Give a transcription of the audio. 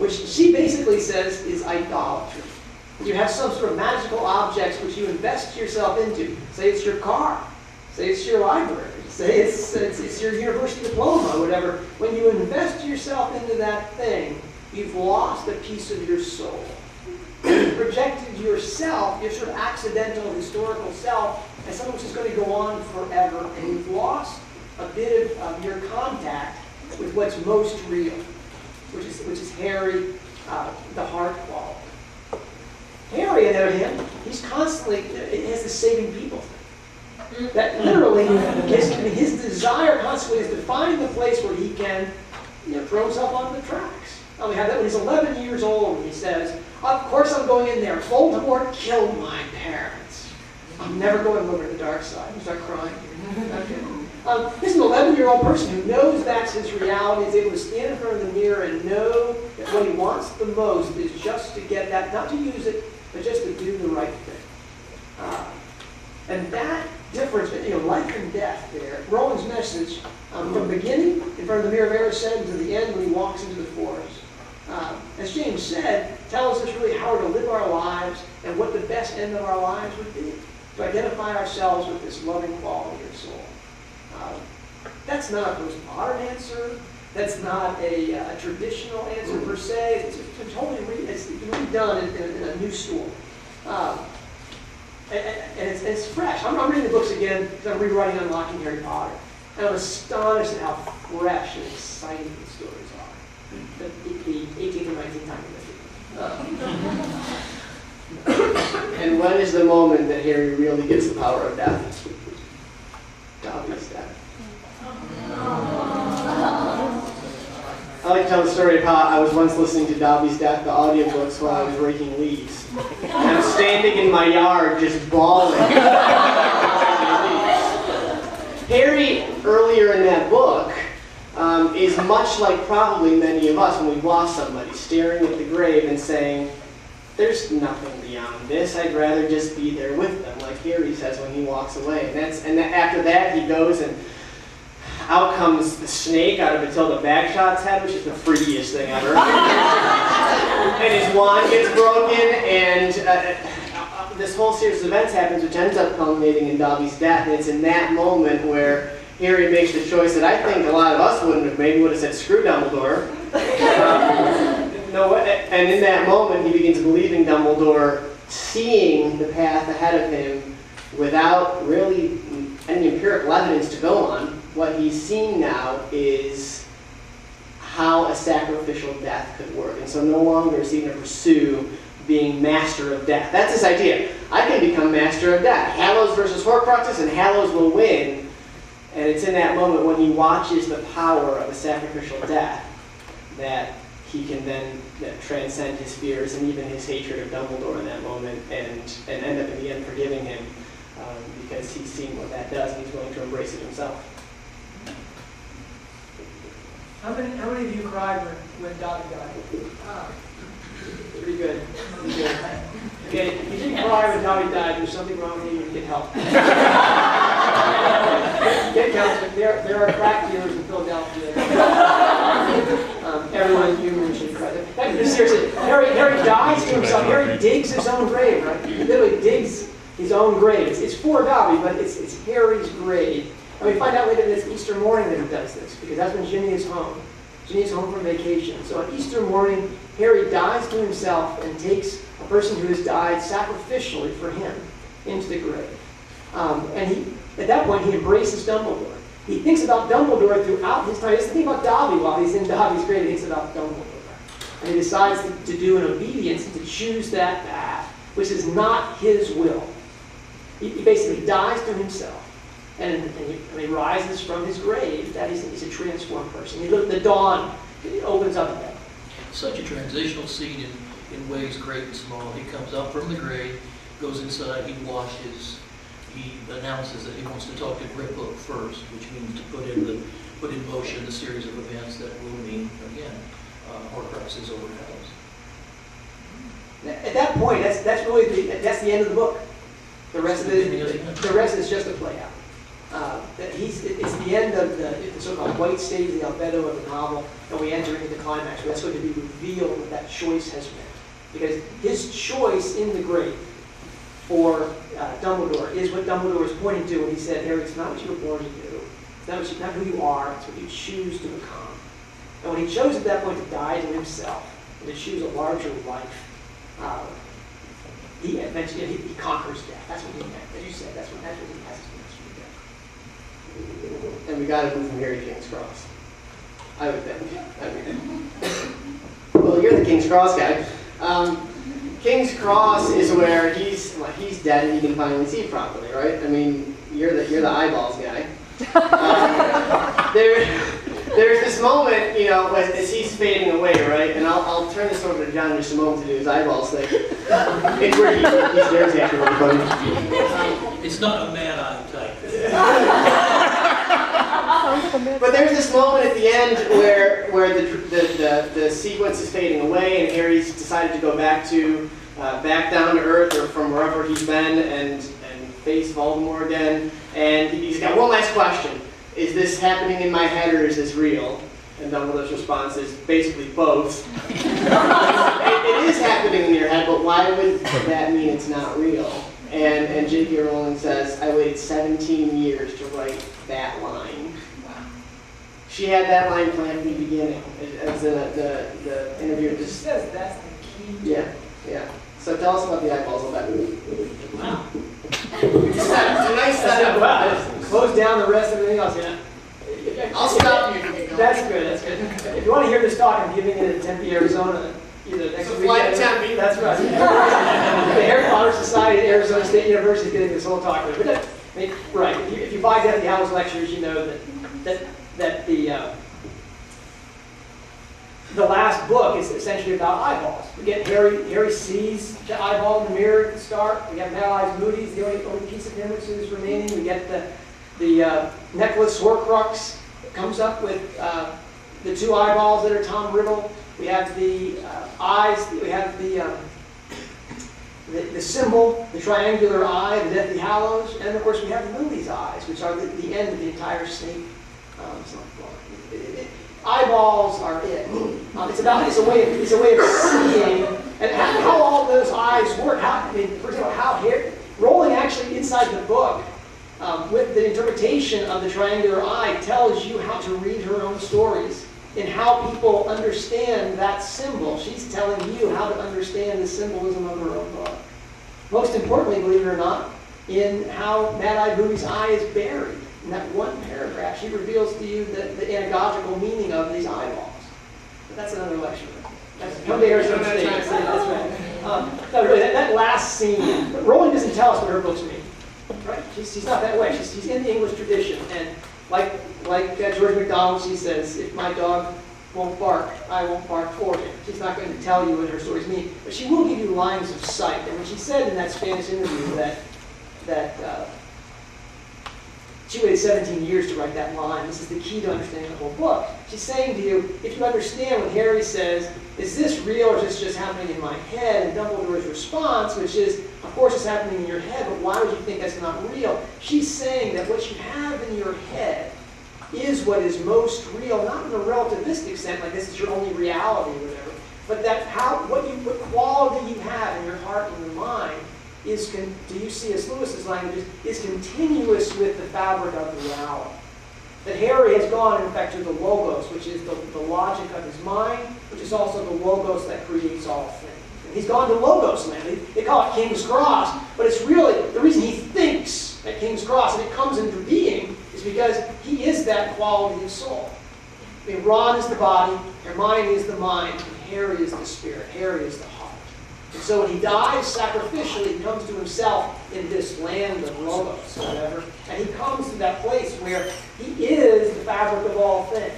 which she basically says is idolatry. You have some sort of magical objects which you invest yourself into. Say it's your car. Say it's your library. Say it's your university diploma or whatever. When you invest yourself into that thing, you've lost a piece of your soul. You've projected yourself, your sort of accidental historical self, as something which is going to go on forever, and you've lost a bit of your contact with what's most real, which is Harry, the heart quality. Harry, on the other hand, he's constantly, has this saving people thing. That literally, his desire constantly is to find the place where he can throw himself onto the tracks. We have that when he's 11 years old, and he says, of course I'm going in there. Voldemort killed my parents. I'm never going over to the dark side. You start crying. Okay. This is an 11-year-old person who knows that's his reality, is able to stand in front of the mirror and know that what he wants the most is just to get that, not to use it, but just to do the right thing. And that difference between life and death there, Rowan's message, from the beginning, in front of the mirror of Erised, to the end when he walks into the forest. As James said, tells us really how to live our lives and what the best end of our lives would be. To identify ourselves with this loving quality of soul. That's not a postmodern answer. That's not a traditional answer per se. It's totally redone in a new story. And it's fresh. I'm reading the books again because I'm rewriting Unlocking Harry Potter. And I'm astonished at how fresh and exciting these stories are. The 18th or 19th time And when is the moment that Harry really gets the power of death? Dobby's death. I like to tell the story of how I was once listening to Dobby's Death, the audiobooks, while I was raking leaves. And I'm standing in my yard just bawling. Harry, earlier in that book, is much like probably many of us when we've lost somebody, staring at the grave and saying, there's nothing beyond this. I'd rather just be there with them, like Harry says when he walks away. And after that, he goes and out comes the snake out of Matilda Bagshot's head, which is the freakiest thing ever. And his wand gets broken, and this whole series of events happens, which ends up culminating in Dobby's death. And it's in that moment where Harry makes the choice that I think a lot of us wouldn't have made. He would have said, screw Dumbledore. And in that moment, he begins believing Dumbledore, seeing the path ahead of him without really any empirical evidence to go on. What he's seeing now is how a sacrificial death could work. And so no longer is he going to pursue being master of death. That's his idea. I can become master of death. Hallows versus Horcruxes, and Hallows will win. And it's in that moment when he watches the power of a sacrificial death that he can then transcend his fears and even his hatred of Dumbledore in that moment and end up in the end forgiving him because he's seen what that does and he's willing to embrace it himself. How many of you cried when Dobby died? Pretty good. Pretty good. Okay, if you didn't cry when Dobby died, there's something wrong with you, you get help. Get counseling. There are crack dealers in Philadelphia. Everyone human should cry. Seriously, Harry dies to himself. Harry digs his own grave, right? He literally digs his own grave. It's for Dobby, but it's Harry's grave. And we find out later that it's Easter morning that he does this, because that's when Ginny is home. Ginny's home from vacation. So on Easter morning, Harry dies to himself and takes a person who has died sacrificially for him into the grave. And at that point, he embraces Dumbledore. He thinks about Dumbledore throughout his time. He doesn't think about Dobby while he's in Dobby's grave. He thinks about Dumbledore. And he decides to do an obedience and to choose that path, which is not his will. He basically dies to himself. And he rises from his grave. That he's a transformed person. The dawn opens up again. Such a transitional scene in ways great and small. He comes up from the grave, goes inside, he washes, he announces that he wants to talk to Griphook first, which means to put in motion the series of events that will mean, again, Horcruxes over Hallows. At that point, that's really that's the end of the book. The rest of it is just a play out. that it's the end of the so-called white stage of the albedo of the novel, and we enter into the climax where that's going to be revealed what that choice has meant. Because his choice in the grave for Dumbledore is what Dumbledore is pointing to when he said, Harry, it's not what you were born to do. It's not who you are, it's what you choose to become. And when he chose at that point to die to himself, and to choose a larger life, he eventually he conquers death. That's what he meant. As you said, that's what he has his mastery of death. And we got to move from here to King's Cross. I would think. I mean, well, you're the King's Cross guy. King's Cross is where he's dead and he can finally see properly, right? I mean, you're the eyeballs guy. There's this moment, you know, as he's fading away, right? And I'll turn this over to John in just a moment to do his eyeballs thing. It's where he stares at you, everybody. It's not a mad eye type. But there's this moment at the end where the sequence is fading away, and Harry's decided to go back down to Earth or from wherever he's been and face Voldemort again. And he's got one last question. Is this happening in my head or is this real? And Dumbledore's response is basically both. It is happening in your head, but why would that mean it's not real? And J.K. Rowling says, I waited 17 years to write that line. She had that line planned from the beginning, as the interviewer just says that's the key. Yeah. So tell us about the eyeballs a bit. Wow. It's a nice setup. Wow. Close down the rest of everything else, yeah. I'll stop you. That's good. If you want to hear this talk, I'm giving it in Tempe, Arizona, either next week. Fly to Tempe. That's right. The Harry Potter Society at Arizona State University is getting this whole talk. But right, if you buy Deathly Hallows lectures, you know that the last book is essentially about eyeballs. We get Harry sees the eyeball in the mirror at the start. We have Mad Eyes Moody's, the only piece of him which is remaining. We get the necklace Horcrux that comes up with the two eyeballs that are Tom Riddle. We have the eyes. We have the symbol, the triangular eye, the Deathly Hallows, and of course we have Lily's eyes, which are the end of the entire Snape. Eyeballs are it. It's a way of seeing, and how all those eyes work. For example, how Rowling actually inside the book, with the interpretation of the triangular eye, tells you how to read her own stories and how people understand that symbol. She's telling you how to understand the symbolism of her own book. Most importantly, believe it or not, in how Mad-Eyed Moody's eye is buried. In that one paragraph, she reveals to you the anagogical meaning of these eyeballs. But that's another lecture. Come to Arizona State. That's right. No, really, that last scene, Rowling doesn't tell us what her books mean. Right? She's not that way. She's in the English tradition. And like George MacDonald, she says, if my dog won't bark, I won't bark for him. She's not going to tell you what her stories mean. But she will give you lines of sight. And when she said in that Spanish interview that she waited 17 years to write that line. This is the key to understanding the whole book. She's saying to you, if you understand when Harry says, is this real or is this just happening in my head? And Dumbledore's response, which is, of course it's happening in your head, but why would you think that's not real? She's saying that what you have in your head is what is most real, not in a relativistic sense, like this is your only reality or whatever, but that what quality you have in your heart and your mind is, do you see as Lewis's language, is continuous with the fabric of reality. That Harry has gone, in fact, to the logos, which is the logic of his mind, which is also the logos that creates all things. And he's gone to Logos land. They call it King's Cross, but it's really, the reason he thinks at King's Cross and it comes into being is because he is that quality of soul. I mean, Ron is the body, Hermione is the mind, and Harry is the spirit. Harry is the heart. And so when he dies sacrificially, he comes to himself in this land of Logos, whatever, and he comes to that place where he is the fabric of all things.